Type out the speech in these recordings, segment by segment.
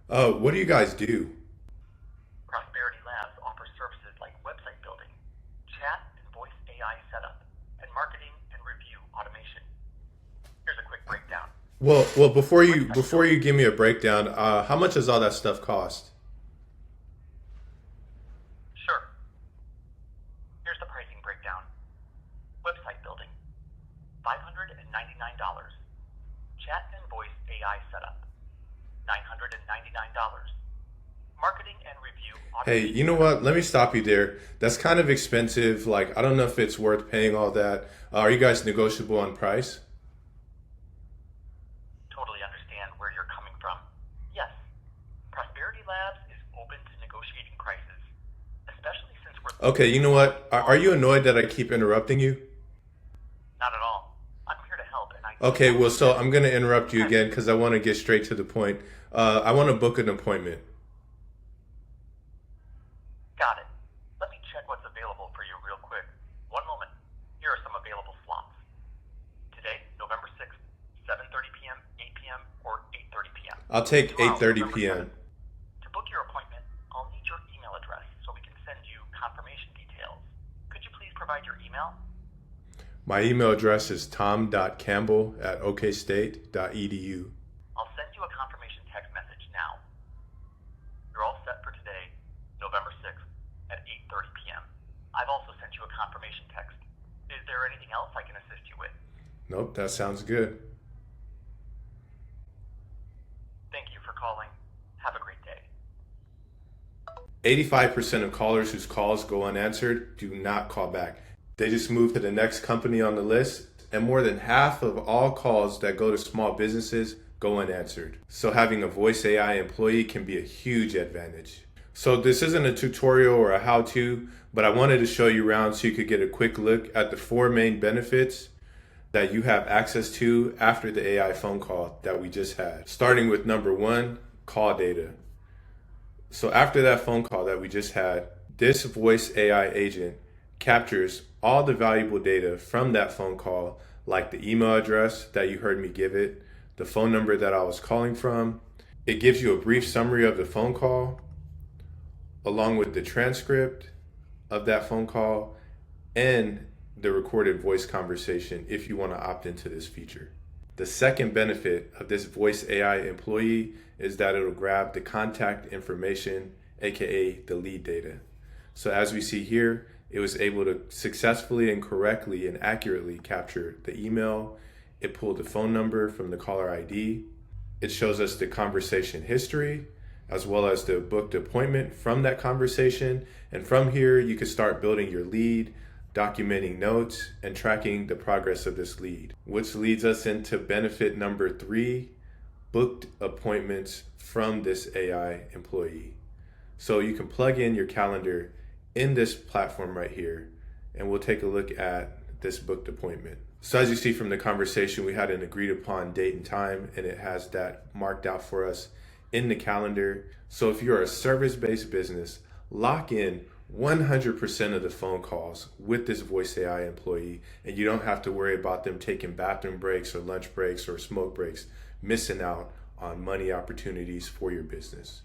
What do you guys do? Prosperity Labs offers services like website building, chat and voice AI setup, and marketing and review automation. Here's a quick breakdown. Well, Website before you building. give me a breakdown, how much does all that stuff cost? Sure. Here's the pricing breakdown. Website building. $599. Chat and voice AI setup. $999. Marketing and review Hey, automation you know what? services. Let me stop you there. That's kind of expensive. Like, I don't know if it's worth paying all that. Are you guys negotiable on price? Totally understand where you're coming from. Yes, Prosperity Labs is open to negotiating prices, especially since we're Okay, you know growing what? Are you volume. annoyed that I keep interrupting you? Not at all. I'm here to help, and I Okay, totally well, so get it. I'm going to interrupt you Okay, again because I want to get straight to the point. I want to book an appointment. got it. Let me check what's available for you real quick. One moment. Here are some available slots. Today, November 6th, 7:30 p.m., 8 p.m., or 8:30 p.m. I'll take Tomorrow, 8:30 November p.m. 7th. To book your appointment, I'll need your email address so we can send you confirmation details. Could you please provide your email? My email address is tom.campbell@okstate.edu. I'll send you a confirmation text message now. You're all set for today, November 6th at 8:30 p.m. I've also sent you a confirmation text. Is there anything else I can assist you with? Nope, that sounds good. Thank you for calling. Have a great day. 85% of callers whose calls go unanswered do not call back. They just move to the next company on the list, and more than half of all calls that go to small businesses go unanswered. So having a voice AI employee can be a huge advantage. So this isn't a tutorial or a how-to, but I wanted to show you around so you could get a quick look at the four main benefits that you have access to after the AI phone call that we just had. Starting with number one, call data. So after that phone call that we just had, this voice AI agent captures all the valuable data from that phone call, like the email address that you heard me give it, the phone number that I was calling from. It gives you a brief summary of the phone call, along with the transcript of that phone call and the recorded voice conversation if you want to opt into this feature. The second benefit of this voice AI employee is that it'll grab the contact information, aka the lead data. So as we see here, it was able to successfully and correctly and accurately capture the email. It pulled the phone number from the caller ID. It shows us the conversation history as well as the booked appointment from that conversation. And from here, you can start building your lead, documenting notes, and tracking the progress of this lead, which leads us into benefit number three, booked appointments from this AI employee. So you can plug in your calendar in this platform right here, and we'll take a look at this booked appointment. So as you see from the conversation, we had an agreed upon date and time, and it has that marked out for us in the calendar. So if you're a service-based business, lock in 100% of the phone calls with this voice AI employee, and you don't have to worry about them taking bathroom breaks or lunch breaks or smoke breaks, missing out on money opportunities for your business.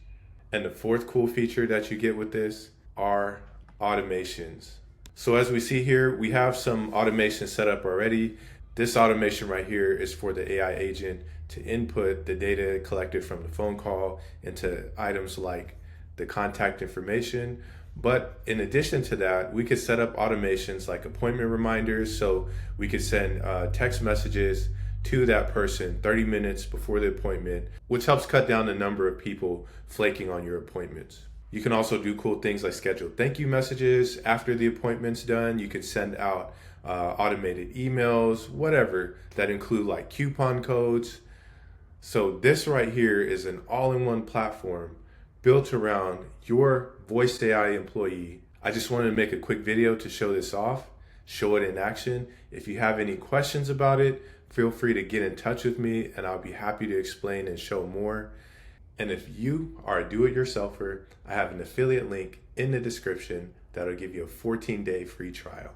And the fourth cool feature that you get with this are automations. So as we see here, we have some automation set up already. This automation right here is for the AI agent to input the data collected from the phone call into items like the contact information. But in addition to that, we could set up automations like appointment reminders. So we could send text messages to that person 30 minutes before the appointment, which helps cut down the number of people flaking on your appointments. You can also do cool things like schedule thank you messages after the appointment's done. You could send out automated emails, whatever, that include like coupon codes. So this right here is an all-in-one platform built around your voice AI employee. I just wanted to make a quick video to show this off, show it in action. If you have any questions about it, feel free to get in touch with me and I'll be happy to explain and show more. And if you are a do-it-yourselfer, I have an affiliate link in the description that'll give you a 14-day free trial.